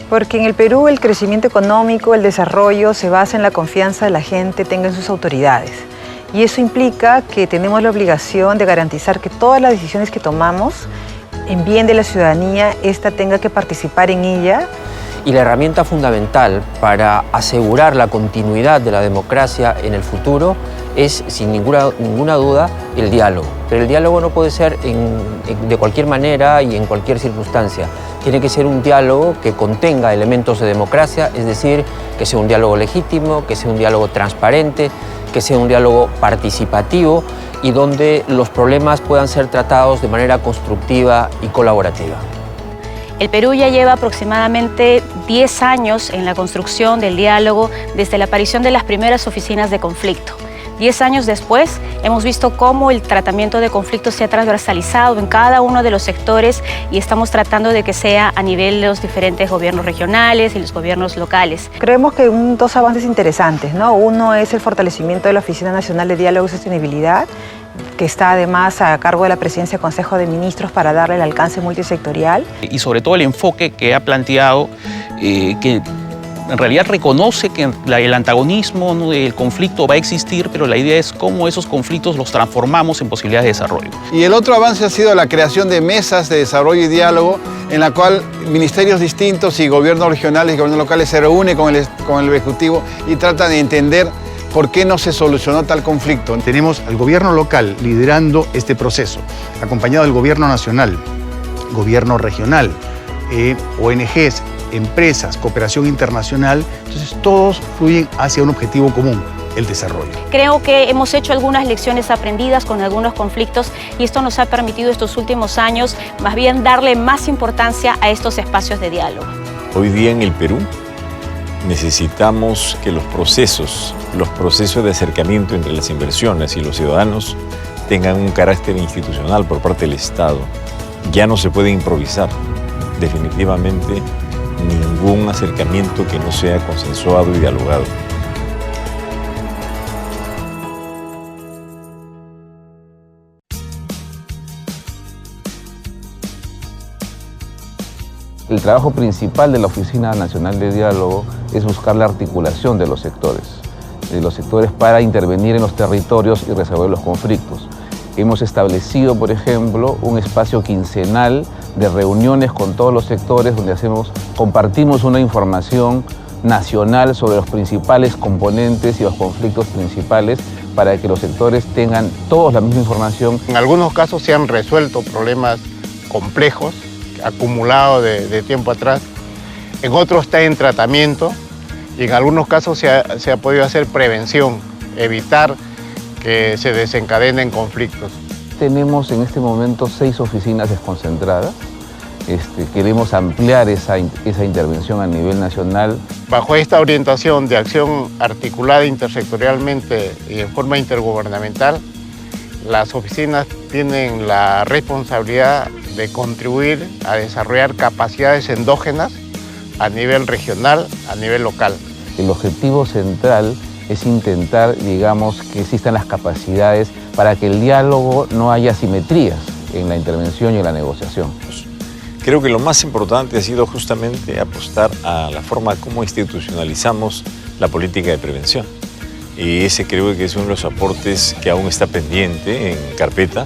Porque en el Perú el crecimiento económico, el desarrollo se basa en la confianza de la gente tenga en sus autoridades. Y eso implica que tenemos la obligación de garantizar que todas las decisiones que tomamos, en bien de la ciudadanía, ésta tenga que participar en ella. Y la herramienta fundamental para asegurar la continuidad de la democracia en el futuro es, sin ninguna duda, el diálogo. Pero el diálogo no puede ser de cualquier manera y en cualquier circunstancia. Tiene que ser un diálogo que contenga elementos de democracia, es decir, que sea un diálogo legítimo, que sea un diálogo transparente, que sea un diálogo participativo y donde los problemas puedan ser tratados de manera constructiva y colaborativa. El Perú ya lleva aproximadamente 10 años en la construcción del diálogo desde la aparición de las primeras oficinas de conflicto. 10 años después, hemos visto cómo el tratamiento de conflictos se ha transversalizado en cada uno de los sectores y estamos tratando de que sea a nivel de los diferentes gobiernos regionales y los gobiernos locales. Creemos que dos avances interesantes, ¿no? Uno es el fortalecimiento de la Oficina Nacional de Diálogo y Sostenibilidad, que está además a cargo de la Presidencia del Consejo de Ministros para darle el alcance multisectorial. Y sobre todo el enfoque que ha planteado, que en realidad reconoce que el antagonismo, ¿no?, el conflicto va a existir, pero la idea es cómo esos conflictos los transformamos en posibilidades de desarrollo. Y el otro avance ha sido la creación de mesas de desarrollo y diálogo, en la cual ministerios distintos y gobiernos regionales y gobiernos locales se reúnen con el Ejecutivo y tratan de entender por qué no se solucionó tal conflicto. Tenemos al gobierno local liderando este proceso, acompañado del gobierno nacional, gobierno regional, ONGs, empresas, cooperación internacional. Entonces todos fluyen hacia un objetivo común, el desarrollo. Creo que hemos hecho algunas lecciones aprendidas con algunos conflictos y esto nos ha permitido estos últimos años más bien darle más importancia a estos espacios de diálogo. Hoy día en el Perú necesitamos que los procesos de acercamiento entre las inversiones y los ciudadanos tengan un carácter institucional por parte del Estado. Ya no se puede improvisar. Definitivamente ningún acercamiento que no sea consensuado y dialogado. El trabajo principal de la Oficina Nacional de Diálogo es buscar la articulación de los sectores para intervenir en los territorios y resolver los conflictos. Hemos establecido, por ejemplo, un espacio quincenal de reuniones con todos los sectores donde compartimos una información nacional sobre los principales componentes y los conflictos principales para que los sectores tengan todos la misma información. En algunos casos se han resuelto problemas complejos acumulados de tiempo atrás, en otros está en tratamiento y en algunos casos se ha podido hacer prevención, evitar que se desencadenen conflictos. Tenemos en este momento 6 oficinas desconcentradas. Queremos ampliar esa intervención a nivel nacional. Bajo esta orientación de acción articulada intersectorialmente y en forma intergubernamental, las oficinas tienen la responsabilidad de contribuir a desarrollar capacidades endógenas a nivel regional, a nivel local. El objetivo central es intentar, digamos, que existan las capacidades para que el diálogo no haya asimetrías en la intervención y en la negociación. Creo que lo más importante ha sido justamente apostar a la forma como institucionalizamos la política de prevención. Y ese creo que es uno de los aportes que aún está pendiente en carpeta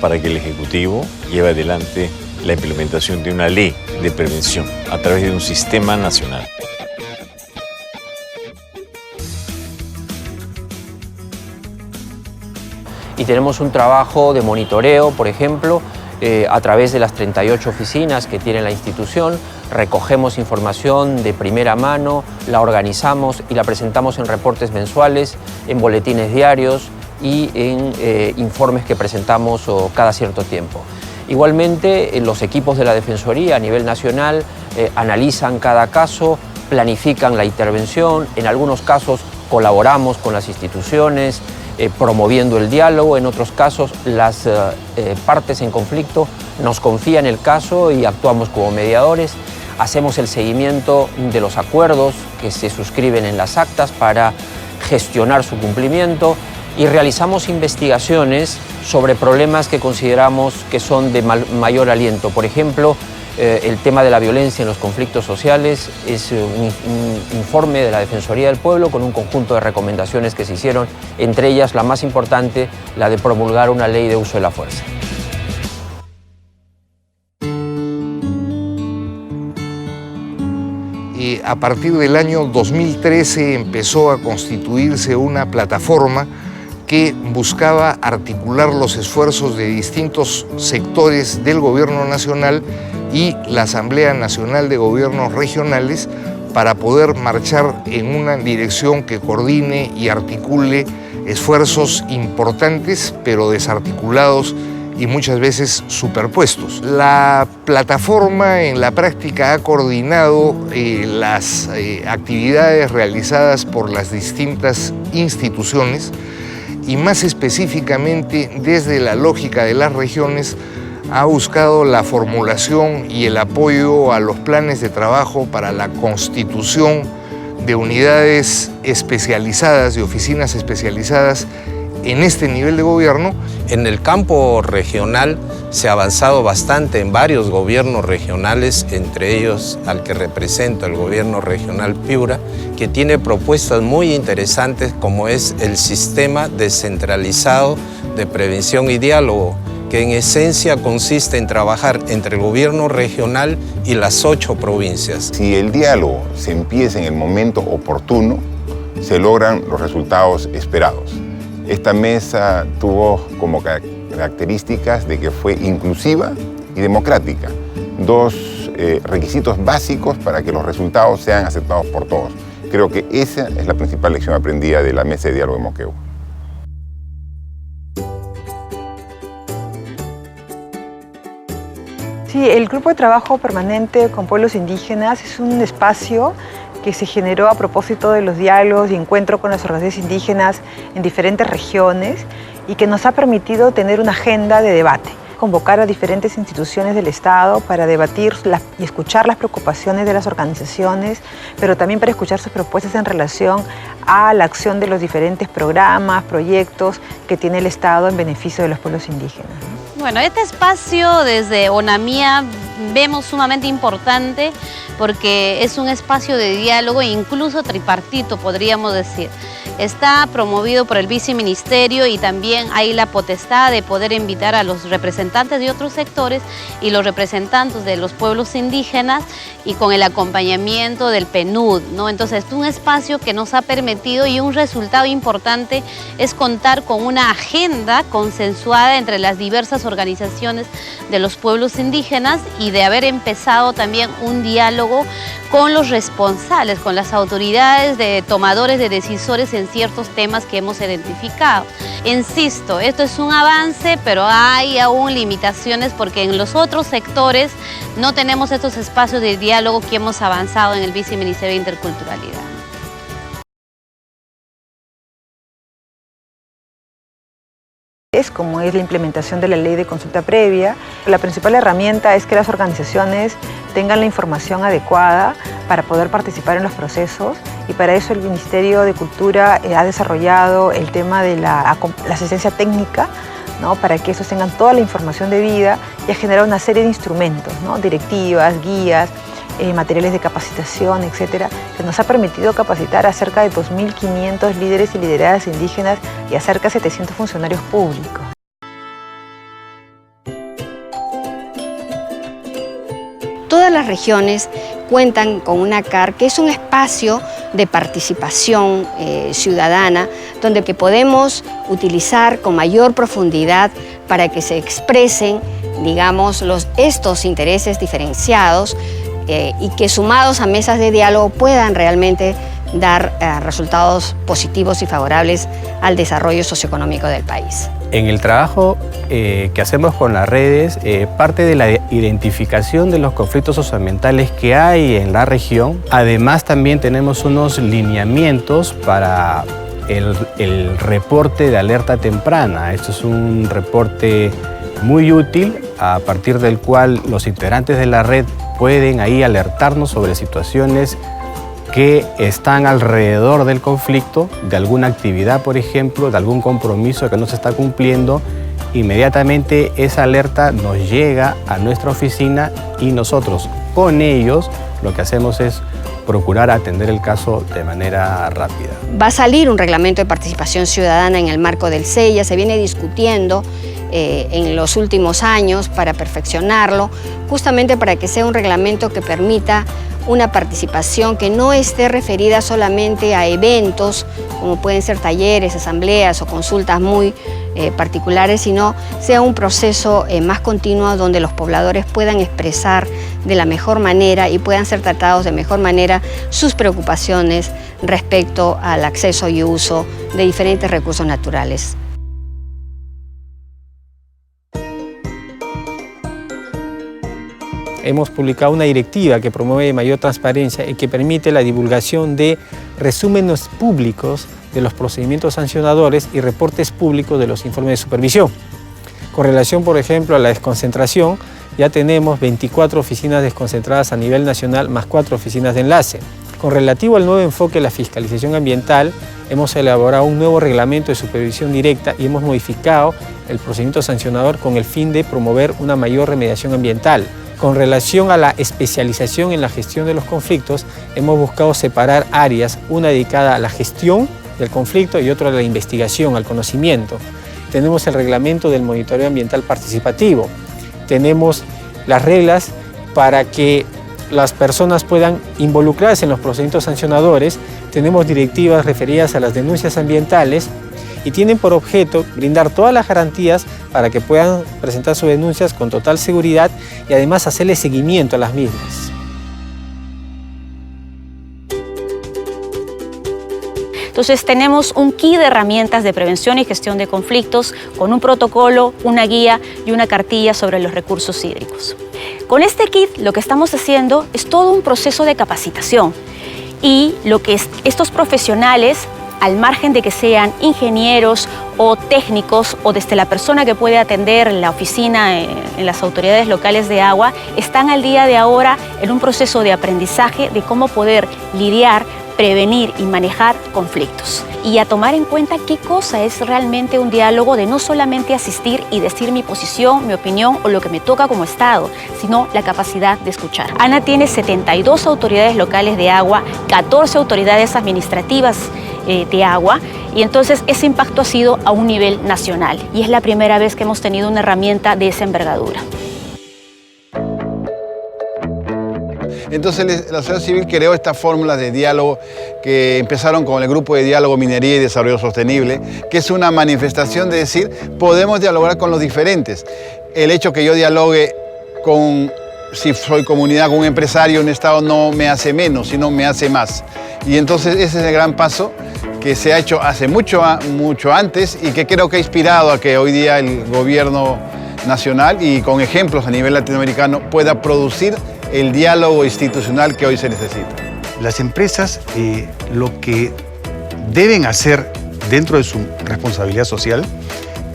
para que el Ejecutivo lleve adelante la implementación de una ley de prevención a través de un sistema nacional. Y tenemos un trabajo de monitoreo, por ejemplo, a través de las 38 oficinas que tiene la institución. Recogemos información de primera mano, la organizamos y la presentamos en reportes mensuales, en boletines diarios y en informes que presentamos cada cierto tiempo. Igualmente, los equipos de la Defensoría a nivel nacional analizan cada caso, planifican la intervención, en algunos casos colaboramos con las instituciones, promoviendo el diálogo, en otros casos las partes en conflicto nos confían el caso y actuamos como mediadores, hacemos el seguimiento de los acuerdos que se suscriben en las actas para gestionar su cumplimiento y realizamos investigaciones sobre problemas que consideramos que son de mayor aliento. Por ejemplo, el tema de la violencia en los conflictos sociales. Es un informe de la Defensoría del Pueblo con un conjunto de recomendaciones que se hicieron, entre ellas la más importante, la de promulgar una ley de uso de la fuerza. A partir del año 2013 empezó a constituirse una plataforma que buscaba articular los esfuerzos de distintos sectores del Gobierno Nacional y la Asamblea Nacional de Gobiernos Regionales para poder marchar en una dirección que coordine y articule esfuerzos importantes pero desarticulados y muchas veces superpuestos. La plataforma en la práctica ha coordinado las actividades realizadas por las distintas instituciones y más específicamente desde la lógica de las regiones ha buscado la formulación y el apoyo a los planes de trabajo para la constitución de unidades especializadas, de oficinas especializadas en este nivel de gobierno. En el campo regional se ha avanzado bastante en varios gobiernos regionales, entre ellos al que represento, el gobierno regional Piura, que tiene propuestas muy interesantes como es el sistema descentralizado de prevención y diálogo, que en esencia consiste en trabajar entre el gobierno regional y las 8 provincias. Si el diálogo se empieza en el momento oportuno, se logran los resultados esperados. Esta mesa tuvo como características de que fue inclusiva y democrática, 2 requisitos básicos para que los resultados sean aceptados por todos. Creo que esa es la principal lección aprendida de la mesa de diálogo de Moquegua. Sí, el Grupo de Trabajo Permanente con Pueblos Indígenas es un espacio que se generó a propósito de los diálogos y encuentros con las organizaciones indígenas en diferentes regiones y que nos ha permitido tener una agenda de debate, convocar a diferentes instituciones del Estado para debatir y escuchar las preocupaciones de las organizaciones, pero también para escuchar sus propuestas en relación a la acción de los diferentes programas, proyectos que tiene el Estado en beneficio de los pueblos indígenas. Bueno, este espacio desde ONAMIA vemos sumamente importante porque es un espacio de diálogo e incluso tripartito, podríamos decir. Está promovido por el viceministerio y también hay la potestad de poder invitar a los representantes de otros sectores y los representantes de los pueblos indígenas y con el acompañamiento del PNUD, ¿no? Entonces es un espacio que nos ha permitido y un resultado importante es contar con una agenda consensuada entre las diversas organizaciones de los pueblos indígenas y de haber empezado también un diálogo con los responsables, con las autoridades de tomadores de decisores en ciertos temas que hemos identificado. Insisto, esto es un avance, pero hay aún limitaciones porque en los otros sectores no tenemos estos espacios de diálogo que hemos avanzado en el Viceministerio de Interculturalidad. Como es la implementación de la ley de consulta previa. La principal herramienta es que las organizaciones tengan la información adecuada para poder participar en los procesos y para eso el Ministerio de Cultura ha desarrollado el tema de la asistencia técnica, ¿no? Para que esos tengan toda la información debida y ha generado una serie de instrumentos, ¿no? Directivas, guías, materiales de capacitación, etcétera, que nos ha permitido capacitar a cerca de 2.500 líderes y lideradas indígenas y a cerca de 700 funcionarios públicos. Todas las regiones cuentan con una CAR, que es un espacio de participación ciudadana, donde que podemos utilizar con mayor profundidad para que se expresen, digamos, estos intereses diferenciados y que sumados a mesas de diálogo puedan realmente dar resultados positivos y favorables al desarrollo socioeconómico del país. En el trabajo que hacemos con las redes, parte de la identificación de los conflictos socioambientales que hay en la región. Además, también tenemos unos lineamientos para el reporte de alerta temprana. Esto es un reporte muy útil a partir del cual los integrantes de la red pueden ahí alertarnos sobre situaciones que están alrededor del conflicto, de alguna actividad, por ejemplo, de algún compromiso que no se está cumpliendo inmediatamente esa alerta nos llega a nuestra oficina y nosotros con ellos lo que hacemos es procurar atender el caso de manera rápida. Va a salir un reglamento de participación ciudadana en el marco del CEIA, se viene discutiendo en los últimos años para perfeccionarlo, justamente para que sea un reglamento que permita una participación que no esté referida solamente a eventos, como pueden ser talleres, asambleas o consultas muy particulares, sino sea un proceso más continuo donde los pobladores puedan expresar de la mejor manera y puedan ser tratados de mejor manera sus preocupaciones respecto al acceso y uso de diferentes recursos naturales. Hemos publicado una directiva que promueve mayor transparencia y que permite la divulgación de resúmenes públicos de los procedimientos sancionadores y reportes públicos de los informes de supervisión. Con relación, por ejemplo, a la desconcentración, ya tenemos 24 oficinas desconcentradas a nivel nacional más 4 oficinas de enlace. Con relativo al nuevo enfoque de la fiscalización ambiental, hemos elaborado un nuevo reglamento de supervisión directa y hemos modificado el procedimiento sancionador con el fin de promover una mayor remediación ambiental. Con relación a la especialización en la gestión de los conflictos, hemos buscado separar áreas, una dedicada a la gestión del conflicto y otra a la investigación, al conocimiento. Tenemos el reglamento del monitoreo ambiental participativo. Tenemos las reglas para que las personas puedan involucrarse en los procedimientos sancionadores. Tenemos directivas referidas a las denuncias ambientales y tienen por objeto brindar todas las garantías para que puedan presentar sus denuncias con total seguridad y además hacerle seguimiento a las mismas. Entonces tenemos un kit de herramientas de prevención y gestión de conflictos con un protocolo, una guía y una cartilla sobre los recursos hídricos. Con este kit lo que estamos haciendo es todo un proceso de capacitación y lo que estos profesionales, al margen de que sean ingenieros o técnicos o desde la persona que puede atender la oficina en las autoridades locales de agua, están al día de ahora en un proceso de aprendizaje de cómo poder lidiar, prevenir y manejar conflictos. Y a tomar en cuenta qué cosa es realmente un diálogo de no solamente asistir y decir mi posición, mi opinión o lo que me toca como Estado, sino la capacidad de escuchar. ANA tiene 72 autoridades locales de agua, 14 autoridades administrativas de agua, y entonces ese impacto ha sido a un nivel nacional y es la primera vez que hemos tenido una herramienta de esa envergadura. Entonces la sociedad civil creó estas fórmulas de diálogo que empezaron con el Grupo de Diálogo Minería y Desarrollo Sostenible, que es una manifestación de decir, podemos dialogar con los diferentes. El hecho que yo dialogue con, si soy comunidad, con un empresario, un Estado, no me hace menos, sino me hace más. Y entonces ese es el gran paso que se ha hecho hace mucho antes y que creo que ha inspirado a que hoy día el gobierno nacional y con ejemplos a nivel latinoamericano pueda producir el diálogo institucional que hoy se necesita. Las empresas lo que deben hacer dentro de su responsabilidad social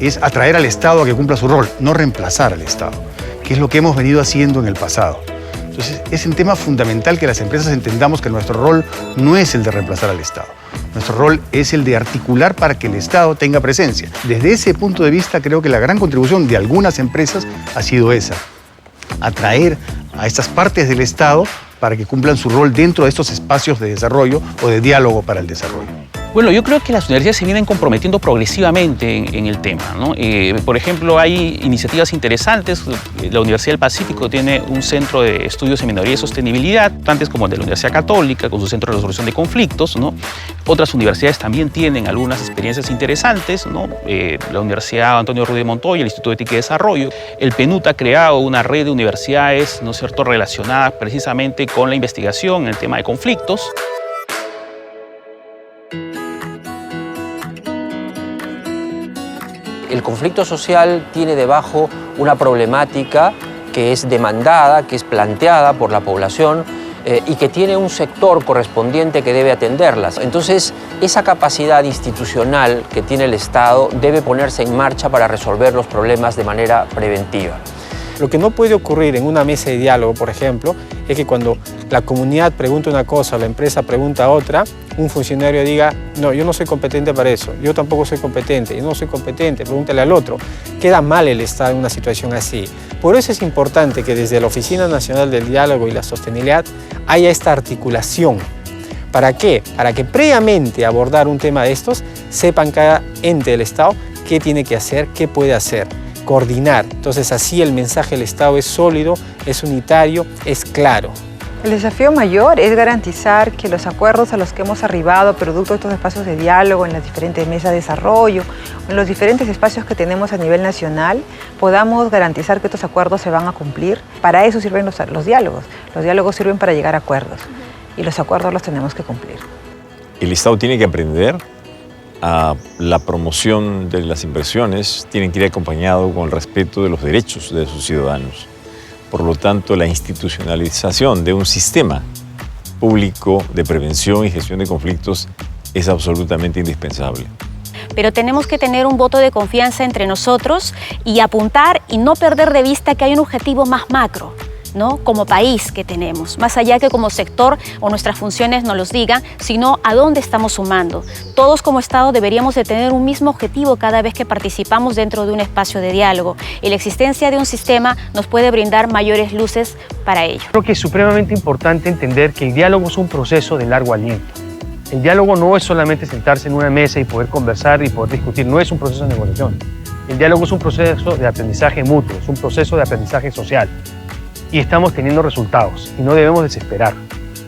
es atraer al Estado a que cumpla su rol, no reemplazar al Estado, que es lo que hemos venido haciendo en el pasado. Entonces, es un tema fundamental que las empresas entendamos que nuestro rol no es el de reemplazar al Estado. Nuestro rol es el de articular para que el Estado tenga presencia. Desde ese punto de vista, creo que la gran contribución de algunas empresas ha sido esa, atraer a estas partes del Estado para que cumplan su rol dentro de estos espacios de desarrollo o de diálogo para el desarrollo. Bueno, yo creo que las universidades se vienen comprometiendo progresivamente en el tema, ¿no? Por ejemplo, hay iniciativas interesantes. La Universidad del Pacífico tiene un centro de estudios en minería y sostenibilidad, tantos como el de la Universidad Católica, con su centro de resolución de conflictos, ¿no? Otras universidades también tienen algunas experiencias interesantes, ¿no? La Universidad Antonio Ruiz de Montoya, el Instituto de Ética y Desarrollo. El PNUD ha creado una red de universidades, ¿no es cierto?, relacionadas precisamente con la investigación en el tema de conflictos. El conflicto social tiene debajo una problemática que es demandada, que es planteada por la población y que tiene un sector correspondiente que debe atenderlas. Entonces, esa capacidad institucional que tiene el Estado debe ponerse en marcha para resolver los problemas de manera preventiva. Lo que no puede ocurrir en una mesa de diálogo, por ejemplo, es que cuando la comunidad pregunta una cosa o la empresa pregunta otra, un funcionario diga, no, yo no soy competente para eso, yo tampoco soy competente, yo no soy competente, pregúntale al otro. Queda mal el Estado en una situación así. Por eso es importante que desde la Oficina Nacional del Diálogo y la Sostenibilidad haya esta articulación. ¿Para qué? Para que previamente abordar un tema de estos, sepan cada ente del Estado qué tiene que hacer, qué puede hacer, coordinar. Entonces así el mensaje del Estado es sólido, es unitario, es claro. El desafío mayor es garantizar que los acuerdos a los que hemos arribado, producto de estos espacios de diálogo en las diferentes mesas de desarrollo, en los diferentes espacios que tenemos a nivel nacional, podamos garantizar que estos acuerdos se van a cumplir. Para eso sirven los diálogos. Los diálogos sirven para llegar a acuerdos y los acuerdos los tenemos que cumplir. El Estado tiene que aprender a la promoción de las inversiones, tiene que ir acompañado con el respeto de los derechos de sus ciudadanos. Por lo tanto, la institucionalización de un sistema público de prevención y gestión de conflictos es absolutamente indispensable. Pero tenemos que tener un voto de confianza entre nosotros y apuntar y no perder de vista que hay un objetivo más macro, ¿no? Como país que tenemos, más allá que como sector o nuestras funciones nos los digan, sino a dónde estamos sumando. Todos como Estado deberíamos de tener un mismo objetivo cada vez que participamos dentro de un espacio de diálogo y la existencia de un sistema nos puede brindar mayores luces para ello. Creo que es supremamente importante entender que el diálogo es un proceso de largo aliento. El diálogo no es solamente sentarse en una mesa y poder conversar y poder discutir, no es un proceso de negociación. El diálogo es un proceso de aprendizaje mutuo, es un proceso de aprendizaje social. Y estamos teniendo resultados y no debemos desesperar.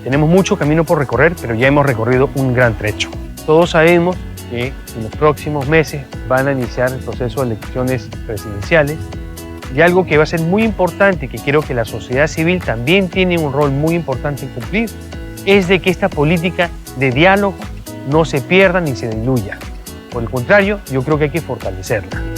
Tenemos mucho camino por recorrer, pero ya hemos recorrido un gran trecho. Todos sabemos que en los próximos meses van a iniciar el proceso de elecciones presidenciales y algo que va a ser muy importante y que quiero que la sociedad civil también tiene un rol muy importante en cumplir es de que esta política de diálogo no se pierda ni se diluya. Por el contrario, yo creo que hay que fortalecerla.